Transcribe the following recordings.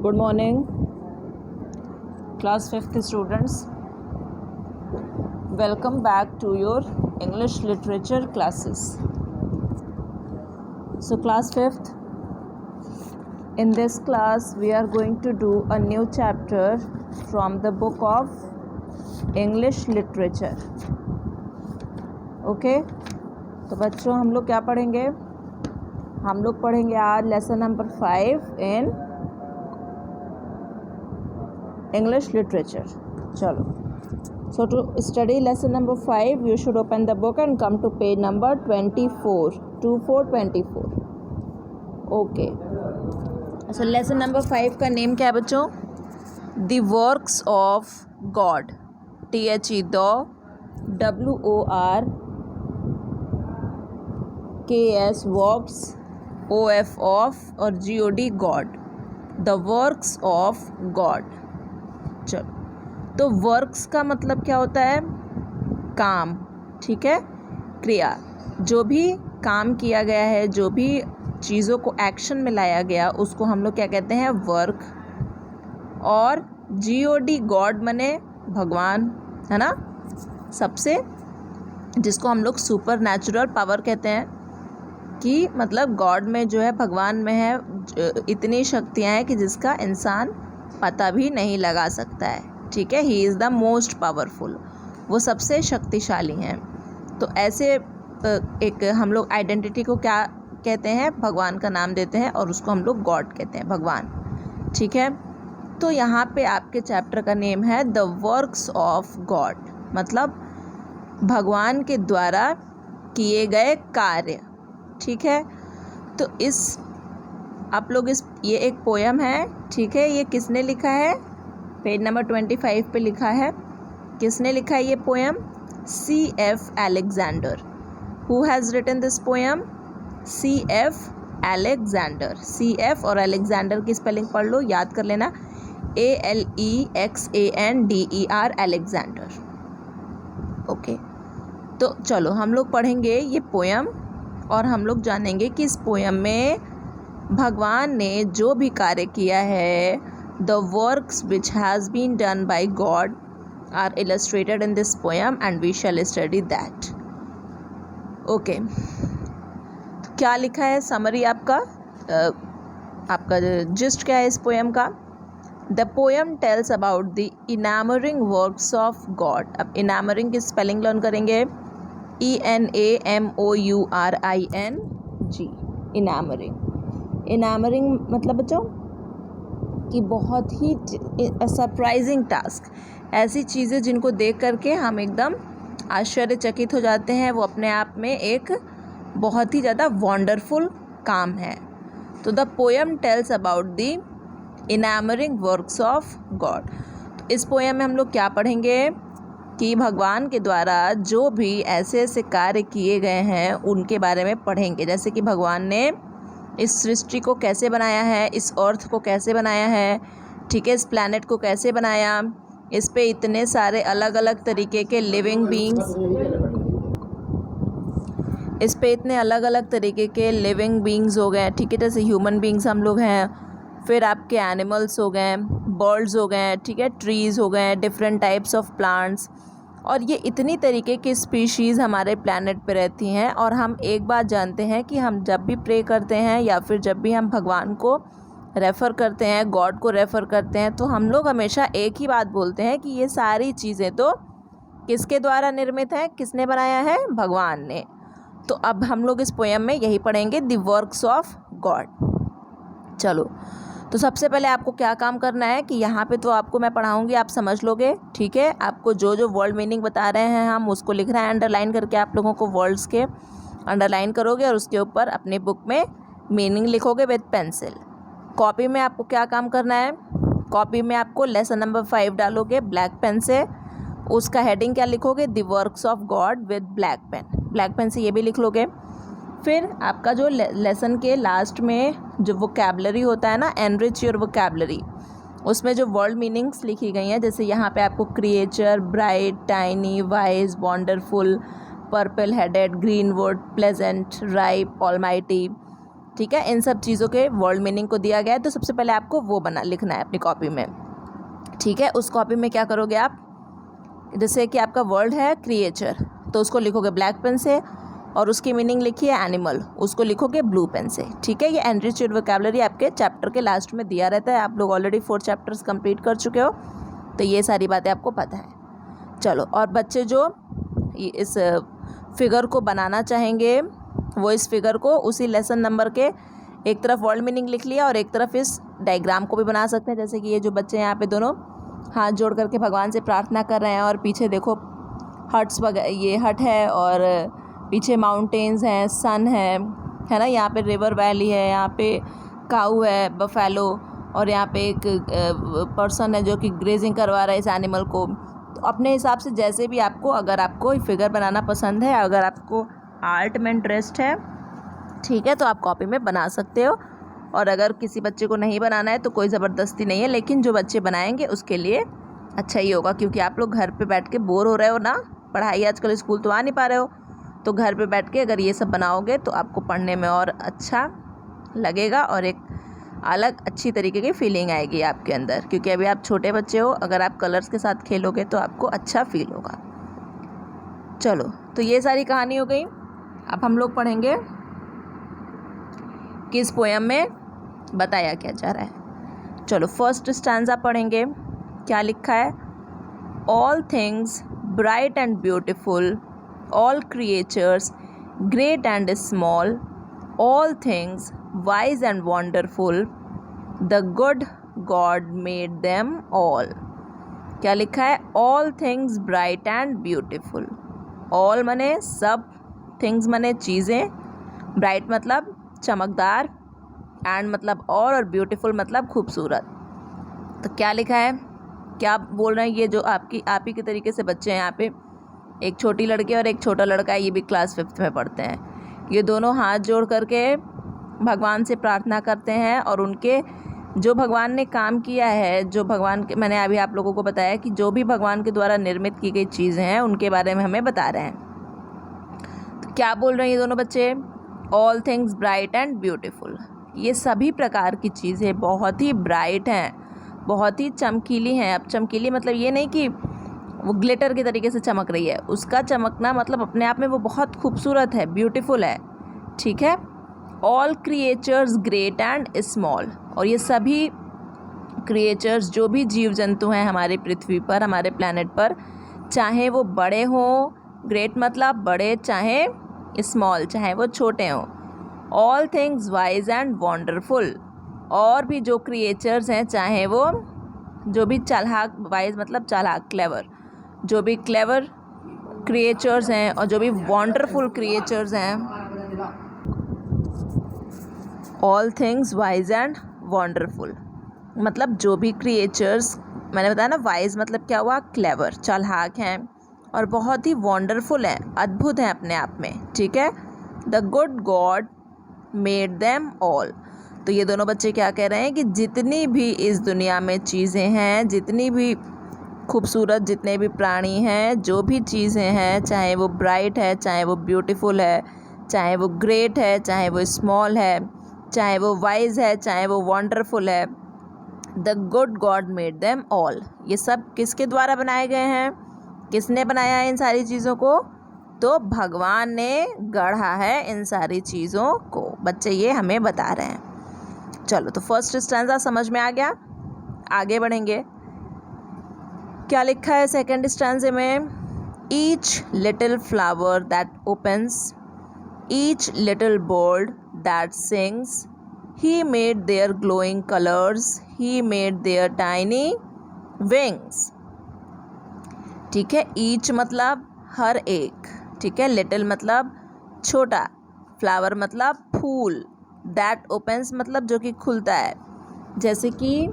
Good morning, class 5th students. Welcome back to your English literature classes. So class 5th, in this class we are going to do a new chapter from the book of English literature. Okay, तो बच्चों हम लोग क्या पढ़ेंगे? हम लोग पढ़ेंगे आज लेसन नंबर 5 इन English literature. चलो. So to study lesson number 5, you should open the book and come to page number 24. 24. Okay. So lesson number 5 का नेम क्या है बच्चों? The works of God. THE the WORKS works OF of और GOD God. The works of God. चलो, तो works का मतलब क्या होता है? काम, ठीक है, क्रिया, जो भी काम किया गया है, जो भी चीज़ों को एक्शन में लाया गया उसको हम लोग क्या कहते हैं? वर्क. और GOD गॉड मने भगवान, है ना, सबसे जिसको हम लोग सुपर नेचुरल पावर कहते हैं कि मतलब गॉड में जो है, भगवान में है इतनी शक्तियाँ हैं कि जिसका इंसान पता भी नहीं लगा सकता है. ठीक है, he is the most powerful, वो सबसे शक्तिशाली हैं. तो ऐसे एक हम लोग आइडेंटिटी को क्या कहते हैं? भगवान का नाम देते हैं और उसको हम लोग गॉड कहते हैं, भगवान. ठीक है, तो यहाँ पे आपके चैप्टर का नेम है द वर्क्स ऑफ गॉड, मतलब भगवान के द्वारा किए गए कार्य. ठीक है, तो इस आप लोग ये एक पोयम है. ठीक है, ये किसने लिखा है? पेज नंबर 25 पे लिखा है. किसने लिखा है ये poem? C.F. Alexander. Who has written this poem? C.F. Alexander. C.F. और Alexander की स्पेलिंग पढ़ लो, याद कर लेना. ALEXANDER Alexander. ओके, तो चलो हम लोग पढ़ेंगे ये पोयम और हम लोग जानेंगे कि इस पोयम में भगवान ने जो भी कार्य किया है, the works which has been done by God are illustrated in this poem and we shall study that. Okay, क्या लिखा है? समरी आपका जिस्ट क्या है इस पोयम का? The poem tells about the enamouring works of God. अब enamouring की स्पेलिंग लर्न करेंगे. ENAMOURING. इनामरिंग. इनामरिंग मतलब बच्चों कि बहुत ही सरप्राइजिंग टास्क, ऐसी चीज़ें जिनको देख करके हम एकदम आश्चर्यचकित हो जाते हैं, वो अपने आप में एक बहुत ही ज़्यादा वंडरफुल काम है. तो the poem tells about the enamouring works of God. तो इस पोयम में हम लोग क्या पढ़ेंगे कि भगवान के द्वारा जो भी ऐसे ऐसे कार्य किए गए हैं उनके बारे में पढ़ेंगे. जैसे कि भगवान ने इस सृष्टि को कैसे बनाया है, इस अर्थ को कैसे बनाया है, ठीक है, इस प्लैनेट को कैसे बनाया, इस पे इतने सारे अलग अलग तरीके के लिविंग बीइंग्स, इस पे इतने अलग अलग तरीके के लिविंग बीइंग्स हो गए. ठीक है, जैसे ह्यूमन बीइंग्स हम लोग हैं, फिर आपके एनिमल्स हो गए, बर्ड्स हो गए, ठीक है, ट्रीज़ हो गए, डिफरेंट टाइप्स ऑफ प्लांट्स, और ये इतनी तरीके की स्पीशीज़ हमारे प्लैनेट पे रहती हैं. और हम एक बात जानते हैं कि हम जब भी प्रे करते हैं या फिर जब भी हम भगवान को रेफ़र करते हैं, गॉड को रेफ़र करते हैं, तो हम लोग हमेशा एक ही बात बोलते हैं कि ये सारी चीज़ें तो किसके द्वारा निर्मित हैं, किसने बनाया है? भगवान ने. तो अब हम लोग इस पोयम में यही पढ़ेंगे, द वर्क्स ऑफ गॉड. चलो, तो सबसे पहले आपको क्या काम करना है कि यहाँ पे तो आपको मैं पढ़ाऊँगी, आप समझ लोगे. ठीक है, आपको जो जो वर्ड मीनिंग बता रहे हैं हम उसको लिखना है, अंडरलाइन करके आप लोगों को वर्ड्स के अंडरलाइन करोगे और उसके ऊपर अपनी बुक में मीनिंग लिखोगे विद पेंसिल. कॉपी में आपको क्या काम करना है? कॉपी में आपको लेसन नंबर 5 डालोगे ब्लैक पेन से. उसका हेडिंग क्या लिखोगे? The works of God with black pen. Black pen से ये भी लिख लोगे. फिर आपका जो लेसन के लास्ट में जो वोकैबलरी होता है ना, एनरिच योर वोकैबलरी, उसमें जो वर्ड मीनिंग्स लिखी गई हैं, जैसे यहाँ पे आपको creature, bright, tiny, wise, wonderful, purple headed, green would, pleasant, ripe, almighty, ठीक है, इन सब चीज़ों के वर्ड मीनिंग को दिया गया है। तो सबसे पहले आपको वो लिखना है अपनी कॉपी में, ठीक है। उस कॉपी में क्या करोगे आप, जैसे कि आपका वर्ड है क्रिएचर, तो उसको लिखोगे ब्लैक पेन से, और उसकी मीनिंग लिखिए एनिमल, उसको लिखोगे ब्लू पेन से, ठीक है। ये एनरिच्ड वोकैबुलरी आपके चैप्टर के लास्ट में दिया रहता है। आप लोग ऑलरेडी 4 चैप्टर्स कंप्लीट कर चुके हो, तो ये सारी बातें आपको पता है। चलो, और बच्चे जो इस फिगर को बनाना चाहेंगे वो इस फिगर को उसी लेसन नंबर के एक तरफ वर्ड मीनिंग लिख लिया और एक तरफ इस डायग्राम को भी बना सकते हैं। जैसे कि ये जो बच्चे यहाँ पे दोनों हाथ जोड़ करके भगवान से प्रार्थना कर रहे हैं, और पीछे देखो हट्स वगैरह, ये हट है और पीछे माउंटेन्स हैं, सन है ना, यहाँ पे रिवर वैली है, यहाँ पे काऊ है, बफेलो, और यहाँ पे एक पर्सन है जो कि ग्रेजिंग करवा रहा है इस एनिमल को। तो अपने हिसाब से जैसे भी आपको, अगर आपको फिगर बनाना पसंद है, अगर आपको आर्ट में इंटरेस्ट है, ठीक है, तो आप कॉपी में बना सकते हो। और अगर किसी बच्चे को नहीं बनाना है तो कोई ज़बरदस्ती नहीं है, लेकिन जो बच्चे बनाएंगे उसके लिए अच्छा ही होगा, क्योंकि आप लोग घर पे बैठ के बोर हो रहे हो ना, पढ़ाई आजकल स्कूल तो आ नहीं पा रहे हो, तो घर पे बैठ के अगर ये सब बनाओगे तो आपको पढ़ने में और अच्छा लगेगा और एक अलग अच्छी तरीके की फीलिंग आएगी आपके अंदर, क्योंकि अभी आप छोटे बच्चे हो। अगर आप कलर्स के साथ खेलोगे तो आपको अच्छा फील होगा। चलो, तो ये सारी कहानी हो गई। अब हम लोग पढ़ेंगे कि इस पोएम में बताया क्या जा रहा है। चलो, फर्स्ट स्टैंजा पढ़ेंगे। क्या लिखा है? All things bright and beautiful, all creatures great and small, all things wise and wonderful, the good God made them all. क्या लिखा है? all things bright and beautiful. all मने सब, things मने चीज़ें, bright मतलब चमकदार, and मतलब और beautiful मतलब खूबसूरत। तो क्या लिखा है, क्या बोल रहे हैं ये जो आप ही के तरीके से बच्चे हैं यहाँ पे, एक छोटी लड़की और एक छोटा लड़का है, ये भी क्लास 5th में पढ़ते हैं। ये दोनों हाथ जोड़ करके भगवान से प्रार्थना करते हैं, और उनके जो भगवान ने काम किया है, जो भगवान के, मैंने अभी आप लोगों को बताया कि जो भी भगवान के द्वारा निर्मित की गई चीज़ें हैं उनके बारे में हमें बता रहे हैं। तो क्या बोल रहे हैं ये दोनों बच्चे? All things bright and beautiful. ये सभी प्रकार की चीज़ें बहुत ही ब्राइट हैं, बहुत ही चमकीली हैं। अब चमकीली मतलब ये नहीं कि वो ग्लिटर के तरीके से चमक रही है, उसका चमकना मतलब अपने आप में वो बहुत खूबसूरत है, ब्यूटीफुल है, ठीक है। All creatures great and small, और ये सभी क्रिएचर्स, जो भी जीव जंतु हैं हमारे पृथ्वी पर, हमारे प्लैनेट पर, चाहे वो बड़े हों, ग्रेट मतलब बड़े, चाहे स्मॉल चाहे वो छोटे हों। All things wise and wonderful, और भी जो क्रिएचर्स हैं, चाहे वो जो भी चालाक, वाइज मतलब चालाक, क्लेवर, जो भी क्लेवर क्रिएचर्स हैं और जो भी वंडरफुल क्रिएचर्स हैं। All things wise and wonderful मतलब जो भी क्रिएचर्स, मैंने बताया ना, वाइज मतलब क्या हुआ? क्लेवर, चालाक हैं, और बहुत ही वंडरफुल हैं, अद्भुत हैं अपने आप में, ठीक है। The good God made them all. तो ये दोनों बच्चे क्या कह रहे हैं कि जितनी भी इस दुनिया में चीज़ें हैं, जितनी भी खूबसूरत, जितने भी प्राणी हैं, जो भी चीज़ें हैं, चाहे वो ब्राइट है, चाहे वो ब्यूटीफुल है, चाहे वो ग्रेट है, चाहे वो स्मॉल है, चाहे वो वाइज है, चाहे वो वंडरफुल है, the good God made them all. ये सब किसके द्वारा बनाए गए हैं? किसने बनाया है इन सारी चीज़ों को? तो भगवान ने गढ़ा है इन सारी चीज़ों को। बच्चे ये हमें बता रहे हैं। चलो, तो फर्स्ट स्टैंजा समझ में आ गया, आगे बढ़ेंगे। क्या लिखा है सेकंड स्टैंजे में? Each little flower that opens, each little bird that sings, he made their glowing colours, he made their tiny wings. ठीक है, ईच मतलब हर एक, ठीक है, लिटिल मतलब छोटा, फ्लावर मतलब फूल, दैट ओपन्स मतलब जो कि खुलता है। जैसे कि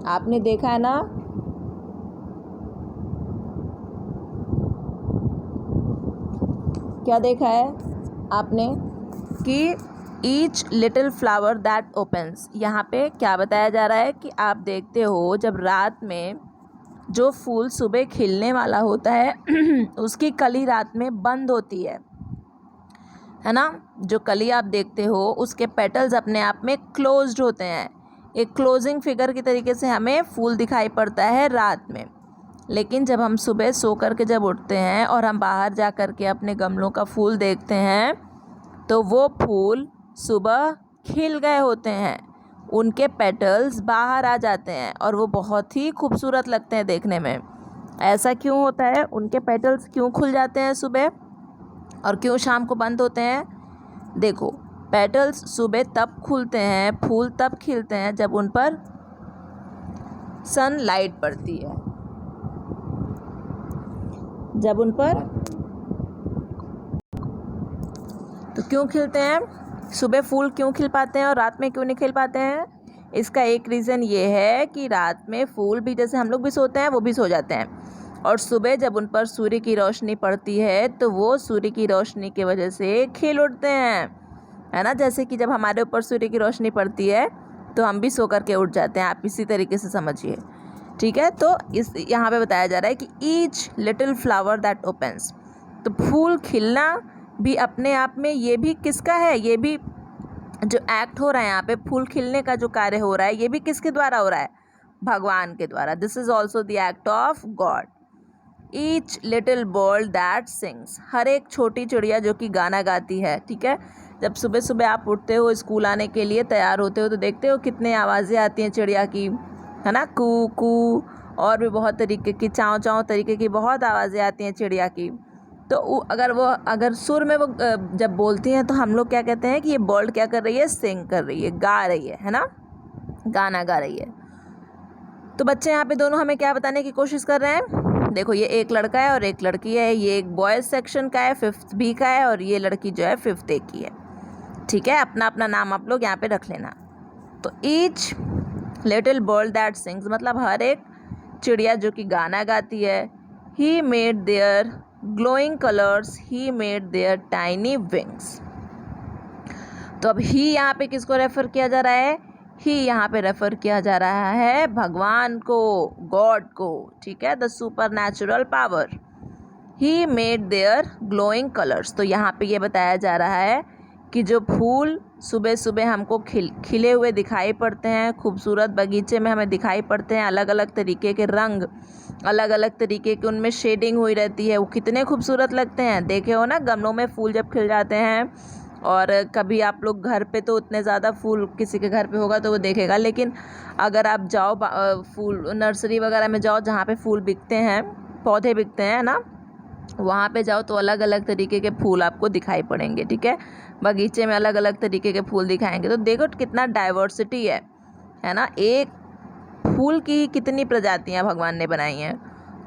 आपने देखा है ना, क्या देखा है आपने कि each little flower that opens, यहाँ पे क्या बताया जा रहा है कि आप देखते हो जब रात में जो फूल सुबह खिलने वाला होता है उसकी कली रात में बंद होती है। है ना। जो कली आप देखते हो उसके पेटल्स अपने आप में क्लोज्ड होते हैं। एक क्लोजिंग फिगर की तरीके से हमें फूल दिखाई पड़ता है रात में। लेकिन जब हम सुबह सो कर के जब उठते हैं और हम बाहर जा कर के अपने गमलों का फूल देखते हैं तो वो फूल सुबह खिल गए होते हैं, उनके पेटल्स बाहर आ जाते हैं और वो बहुत ही खूबसूरत लगते हैं देखने में। ऐसा क्यों होता है? उनके पेटल्स क्यों खुल जाते हैं सुबह और क्यों शाम को बंद होते हैं? देखो, पेटल्स सुबह तब खुलते हैं, फूल तब खिलते हैं जब उन पर सनलाइट पड़ती है। जब उन पर तो क्यों खिलते हैं? सुबह फूल क्यों खिल पाते हैं और रात में क्यों नहीं खिल पाते हैं? इसका एक रीज़न ये है कि रात में फूल भी जैसे हम लोग भी सोते हैं वो भी सो जाते हैं, और सुबह जब उन पर सूर्य की रोशनी पड़ती है तो वो सूर्य की रोशनी की वजह से खिल उठते हैं, है ना। जैसे कि जब हमारे ऊपर सूर्य की रोशनी पड़ती है तो हम भी सो कर के उठ जाते हैं, आप इसी तरीके से समझिए, ठीक है। तो इस यहाँ पे बताया जा रहा है कि each little flower that opens, तो फूल खिलना भी अपने आप में ये भी किसका है? ये भी जो एक्ट हो रहा है यहाँ पे, फूल खिलने का जो कार्य हो रहा है, ये भी किसके द्वारा हो रहा है? भगवान के द्वारा। This is also the act of God. Each little bird that sings, हर एक छोटी चिड़िया जो कि गाना गाती है, ठीक है। जब सुबह सुबह आप उठते हो स्कूल आने के लिए तैयार होते हो तो देखते हो कितने आवाज़ें आती हैं चिड़िया की, है ना। कू कू और भी बहुत तरीके की, चाँव चाँव तरीके की बहुत आवाज़ें आती हैं चिड़िया की। तो अगर सुर में वो जब बोलती हैं तो हम लोग क्या कहते हैं कि ये बर्ड क्या कर रही है? सिंग कर रही है, गा रही है ना, गाना गा रही है। तो बच्चे यहाँ पे दोनों हमें क्या बताने की कोशिश कर रहे हैं? देखो, ये एक लड़का है और एक लड़की है, ये एक बॉयज़ सेक्शन का है, 5th बी का है, और ये लड़की जो है 5th ए की है, ठीक है। अपना अपना नाम आप लोग यहाँ पे रख लेना। तो each little bird that sings मतलब हर एक चिड़िया जो कि गाना गाती है। He made their glowing colours, he made their tiny wings. तो अब ही यहाँ पे किसको रेफर किया जा रहा है? ही यहाँ पे रेफर किया जा रहा है भगवान को, गॉड को, ठीक है, the supernatural power. He made their glowing colours, तो यहाँ पे ये बताया जा रहा है कि जो फूल सुबह सुबह हमको खिले हुए दिखाई पड़ते हैं, खूबसूरत बगीचे में हमें दिखाई पड़ते हैं, अलग अलग तरीके के रंग, अलग अलग तरीके की उनमें शेडिंग हुई रहती है, वो कितने खूबसूरत लगते हैं। देखे हो ना गमलों में फूल जब खिल जाते हैं, और कभी आप लोग घर पे तो उतने ज़्यादा फूल किसी के घर पे होगा तो वो देखेगा, लेकिन अगर आप जाओ फूल नर्सरी वगैरह में जाओ जहाँ पे फूल बिकते हैं, पौधे बिकते हैं ना, वहाँ पे जाओ तो अलग अलग तरीके के फूल आपको दिखाई पड़ेंगे, ठीक है। बगीचे में अलग अलग तरीके के फूल दिखाएंगे, तो देखो कितना डाइवर्सिटी है ना। एक फूल की कितनी प्रजातियाँ भगवान ने बनाई हैं।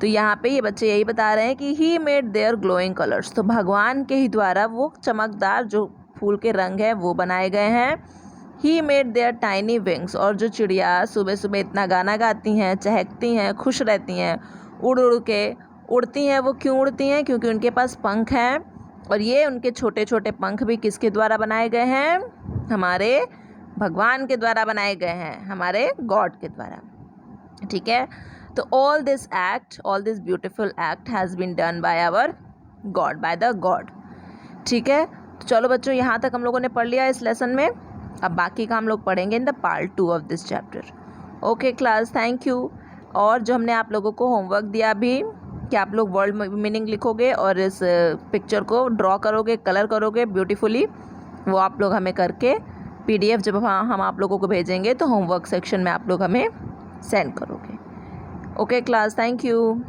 तो यहाँ पे ये बच्चे यही बता रहे हैं कि he made their glowing colours, तो भगवान के ही द्वारा वो चमकदार जो फूल के रंग है वो बनाए गए हैं। ही मेड देयर टाइनी विंग्स, और जो चिड़िया सुबह सुबह इतना गाना गाती हैं, चहकती हैं, खुश रहती हैं, उड़ उड़ के उड़ती हैं, वो क्यों उड़ती हैं? क्योंकि उनके पास पंख हैं, और ये उनके छोटे छोटे पंख भी किसके द्वारा बनाए गए हैं? हमारे भगवान के द्वारा बनाए गए हैं, हमारे गॉड के द्वारा, ठीक है। तो all this beautiful act has been done by our God, by the God, ठीक है। तो चलो बच्चों, यहाँ तक हम लोगों ने पढ़ लिया इस लेसन में। अब बाकी का हम लोग पढ़ेंगे in the part 2 of this chapter. Okay class, thank you. और जो हमने आप लोगों को होमवर्क दिया अभी कि आप लोग वर्ड मीनिंग लिखोगे और इस पिक्चर को ड्रॉ करोगे, कलर करोगे ब्यूटीफुली, वो आप लोग हमें करके PDF जब हम आप लोगों को भेजेंगे तो होमवर्क सेक्शन में आप लोग हमें सेंड करोगे। Okay class, thank you.